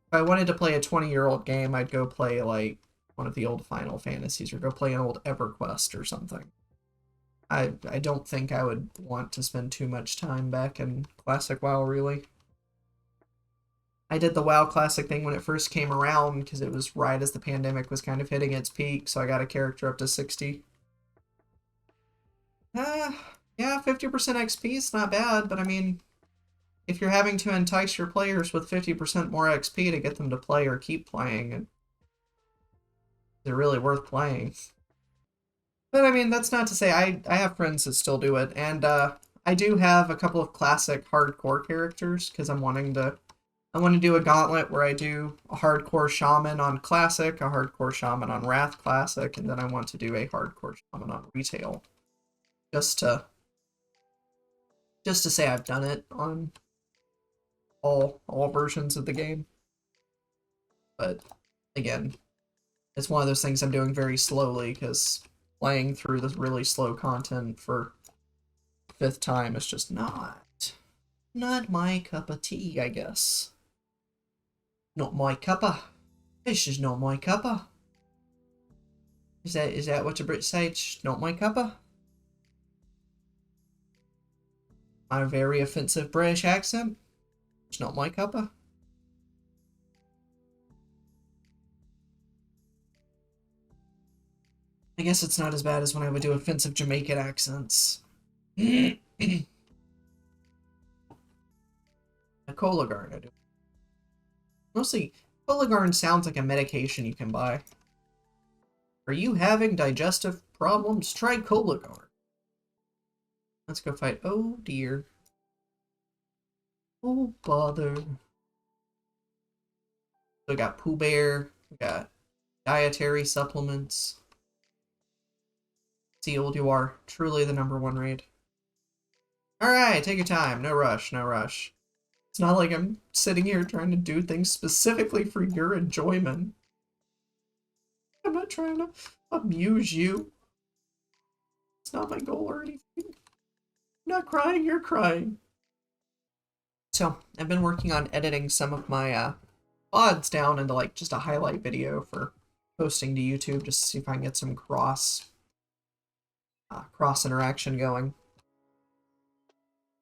If I wanted to play a 20-year-old game, I'd go play, like, one of the old Final Fantasies, or go play an old EverQuest or something. I don't think I would want to spend too much time back in Classic WoW, really. I did the WoW Classic thing when it first came around, because it was right as the pandemic was kind of hitting its peak, so I got a character up to 60. Yeah, 50% XP is not bad, but I mean, if you're having to entice your players with 50% more XP to get them to play or keep playing, they're really worth playing. But I mean, that's not to say I have friends that still do it, and I do have a couple of classic hardcore characters because I want to do a gauntlet where I do a hardcore shaman on classic, a hardcore shaman on Wrath Classic, and then I want to do a hardcore shaman on retail, just to say I've done it on all versions of the game. But again, it's one of those things I'm doing very slowly because playing through this really slow content for the 5th time is just not my cup of tea, I guess. Not my cuppa. This is not my cuppa. Is that what the Brits say? It's not my cuppa? My very offensive British accent? It's not my cuppa. I guess it's not as bad as when I would do offensive Jamaican accents. A Cologarn, I do. Mostly, Cologarn sounds like a medication you can buy. Are you having digestive problems? Try Cologarn. Let's go fight. Oh dear. Oh bother. We got Pooh Bear. We got dietary supplements. Sealed, you are truly the #1 raid. Alright, take your time. No rush, no rush. It's not like I'm sitting here trying to do things specifically for your enjoyment. I'm not trying to amuse you. It's not my goal or anything. I'm not crying, you're crying. So, I've been working on editing some of my VODs down into like just a highlight video for posting to YouTube, just to see if I can get some cross interaction going.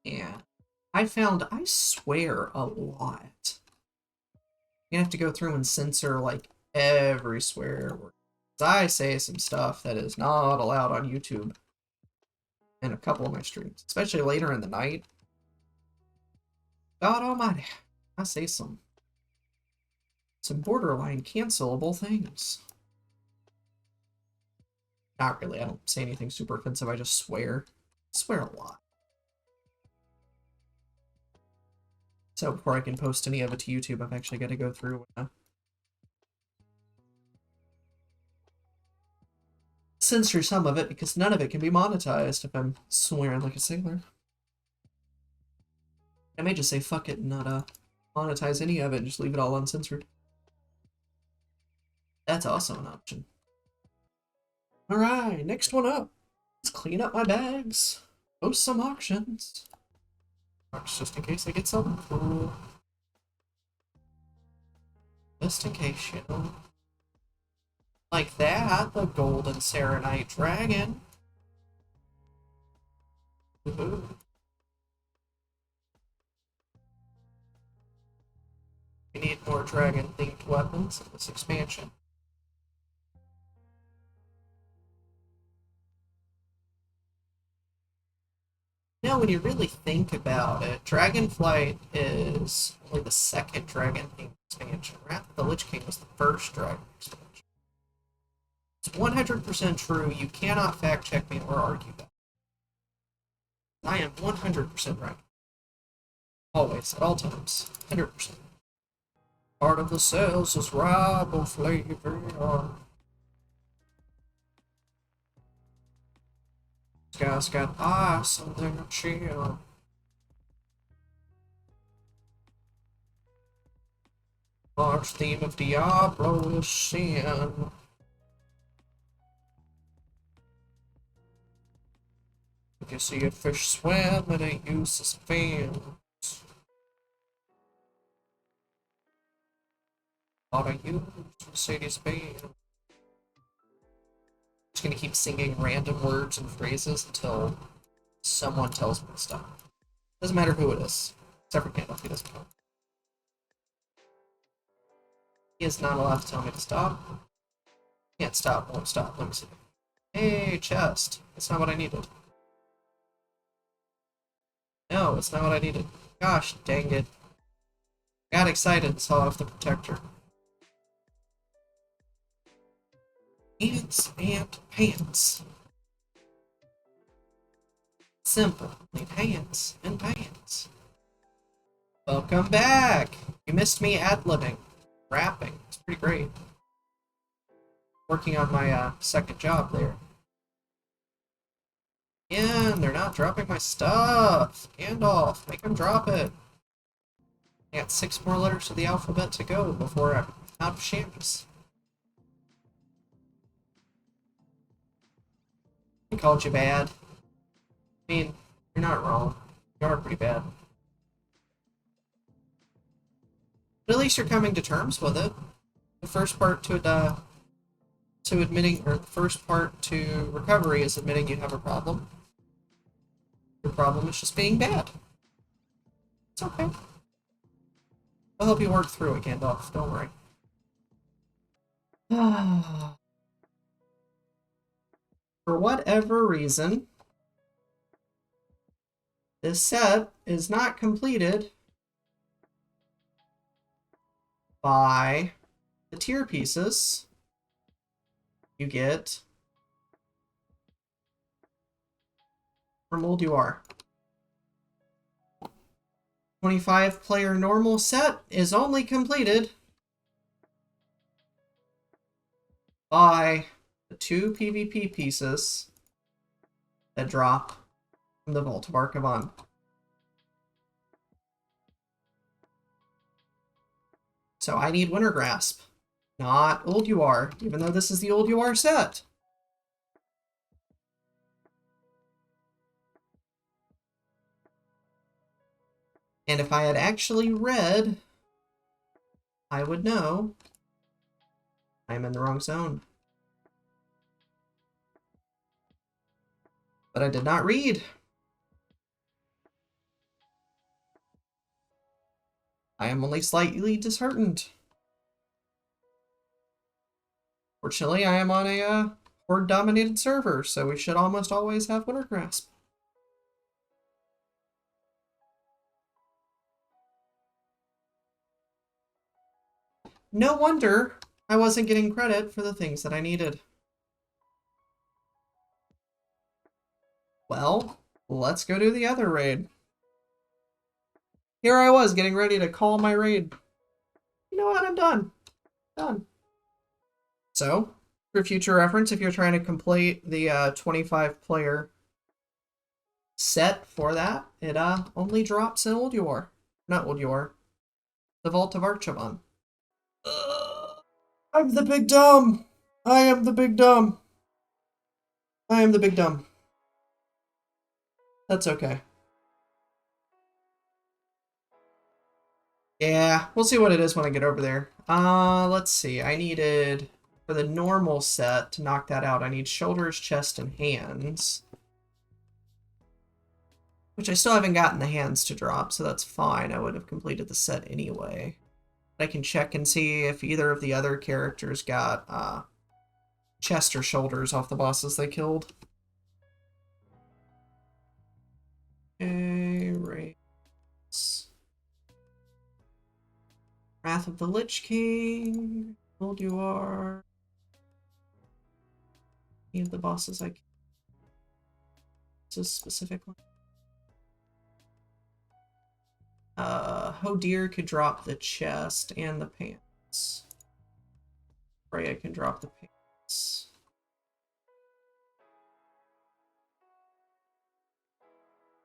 And I swear a lot. You have to go through and censor like every swear word. I say some stuff that is not allowed on YouTube in a couple of my streams, especially later in the night. God almighty, I say some borderline cancelable things. Not really, I don't say anything super offensive, I just swear. I swear a lot. So before I can post any of it to YouTube, I've actually got to go through censor some of it, because none of it can be monetized if I'm swearing like a sailor. I may just say fuck it and not monetize any of it and just leave it all uncensored. That's also an option. Alright, next one up. Let's clean up my bags. Post some auctions. Just in case I get something cool. Just in case, you know. Like that, the Golden Serenite Dragon. Woohoo. We need more dragon-themed weapons in this expansion. when you really think about it, Dragonflight is only the second Dragon King expansion. Wrath of the Lich King was the first Dragon expansion. It's 100% true. You cannot fact check me or argue that. I am 100% right. Always, at all times. 100%. Part of the cells is riboflavin. This guy's got ice on their chin. Large theme of Diablo is sin. If you see a fish swim, it ain't useless fins. Ought to use Mercedes-Benz. Just gonna keep singing random words and phrases until someone tells me to stop. Doesn't matter who it is. Except for Gandalf, he doesn't count. He is not allowed to tell me to stop. Can't stop, won't stop. Let me see. Hey, chest. That's not what I needed. No, it's not what I needed. Gosh, dang it. Got excited and saw off the protector. Pants and pants. Simple. Need pants and pants. Welcome back. You missed me ad-libbing. Rapping. It's pretty great. Working on my second job there. And they're not dropping my stuff. Gandalf, make them drop it. I got 6 more letters of the alphabet to go before I'm out of champs. I called you bad. I mean, you're not wrong. You are pretty bad. But at least you're coming to terms with it. The first part to admitting, or the first part to recovery is admitting you have a problem. Your problem is just being bad. It's okay. I'll help you work through it, Gandalf. Don't worry. For whatever reason, this set is not completed by the tier pieces you get from Ulduar. 25-player normal set is only completed by the 2 PvP pieces that drop from the Vault of Arcavan. So I need Winter Grasp, not Ulduar, even though this is the Ulduar set. And if I had actually read, I would know I'm in the wrong zone. But I did not read. I am only slightly disheartened. Fortunately, I am on a Horde-dominated server, so we should almost always have Winter Grasp. No wonder I wasn't getting credit for the things that I needed. Well, let's go do the other raid. Here I was getting ready to call my raid. You know what? I'm done. Done. So, for future reference, if you're trying to complete the 25-player set for that, it only drops in Ulduar. Not Ulduar. The Vault of Arcavan. I'm the big dumb. I am the big dumb. I am the big dumb. That's okay. Yeah, we'll see what it is when I get over there. Let's see. I needed, for the normal set, to knock that out, I need shoulders, chest, and hands. Which I still haven't gotten the hands to drop, so that's fine. I would have completed the set anyway. I can check and see if either of the other characters got chest or shoulders off the bosses they killed. Okay, race. Wrath of the Lich King. Old you are. Any of the bosses I can. This is specific one. Hodir could drop the chest and the pants. Freya can drop the pants.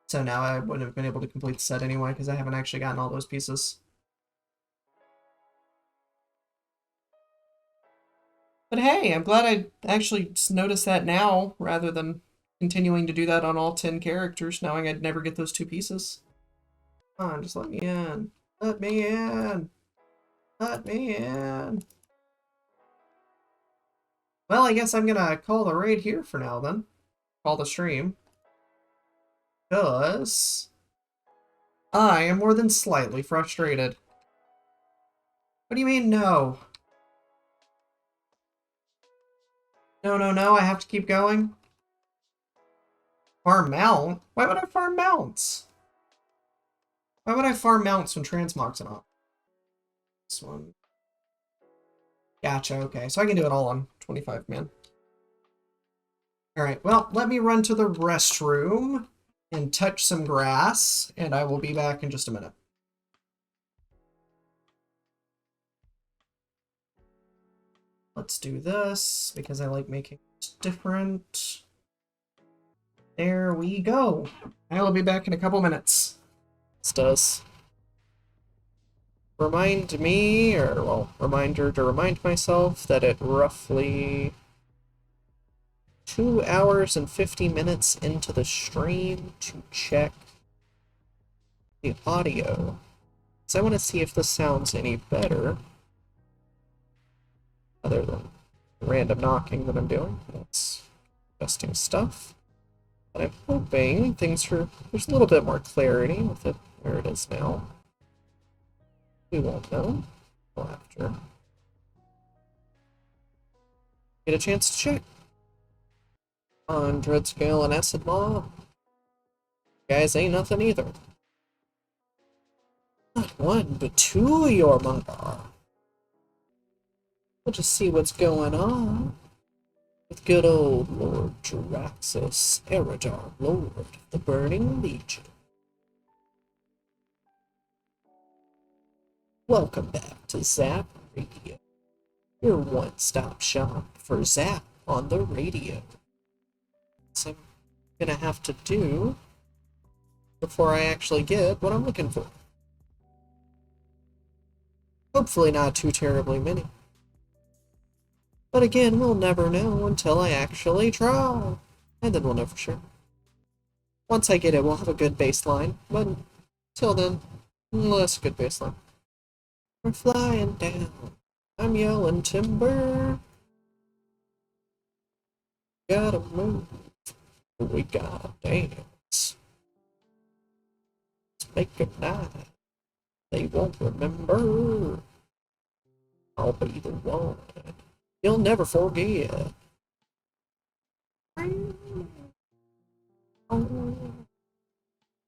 So now I wouldn't have been able to complete the set anyway, because I haven't actually gotten all those pieces. But hey, I'm glad I actually noticed that now, rather than continuing to do that on all 10 characters, knowing I'd never get those 2 pieces. Come on, just let me in. Let me in. Let me in. Well, I guess I'm gonna call the raid here for now then. Call the stream. Because I am more than slightly frustrated. What do you mean, no? No, no, no, I have to keep going? Farm mount? Why would I farm mounts? Why would I farm mounts when transmog's not? This one. Gotcha, okay. So I can do it all on 25 man. Alright, well, let me run to the restroom and touch some grass, and I will be back in just a minute. Let's do this, because I like making it different. There we go. I will be back in a couple minutes. This does remind me, or, well, reminder to remind myself that at roughly 2 hours and 50 minutes into the stream to check the audio. So I want to see if this sounds any better. Other than the random knocking that I'm doing. That's adjusting stuff. But I'm hoping there's a little bit more clarity with it where it is now. We won't know until after get a chance to check. On Dreadscale and Acid Maw. Guys ain't nothing either. Not one, but 2 of your Mungar. We'll just see what's going on with good old Lord Jaraxxus Eridar, Lord of the Burning Legion. Welcome back to Zap Radio, your one-stop shop for Zap on the radio. So I'm gonna have to do before I actually get what I'm looking for. Hopefully not too terribly many. But again, we'll never know until I actually try. And then we'll know for sure. Once I get it, we'll have a good baseline. But till then, less good baseline. We're flying down. I'm yelling timber. Gotta move. We gotta dance. Let's make a night they won't remember. I'll be the one you'll never forget.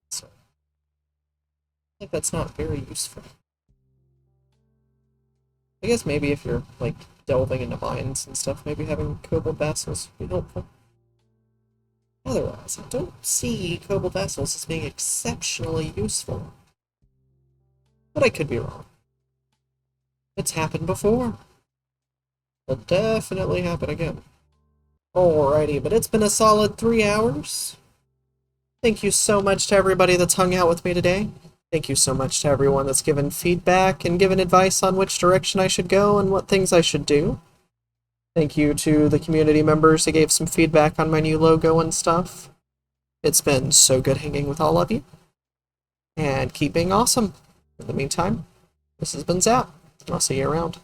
So, I think that's not very useful. I guess maybe if you're, like, delving into mines and stuff, maybe having Kobold Vassals would be helpful. Otherwise, I don't see Kobold Vassals as being exceptionally useful. But I could be wrong. It's happened before. It'll definitely happen again. Alrighty, but it's been a solid 3 hours. Thank you so much to everybody that's hung out with me today. Thank you so much to everyone that's given feedback and given advice on which direction I should go and what things I should do. Thank you to the community members that gave some feedback on my new logo and stuff. It's been so good hanging with all of you. And keep being awesome. In the meantime, this has been Zap. I'll see you around.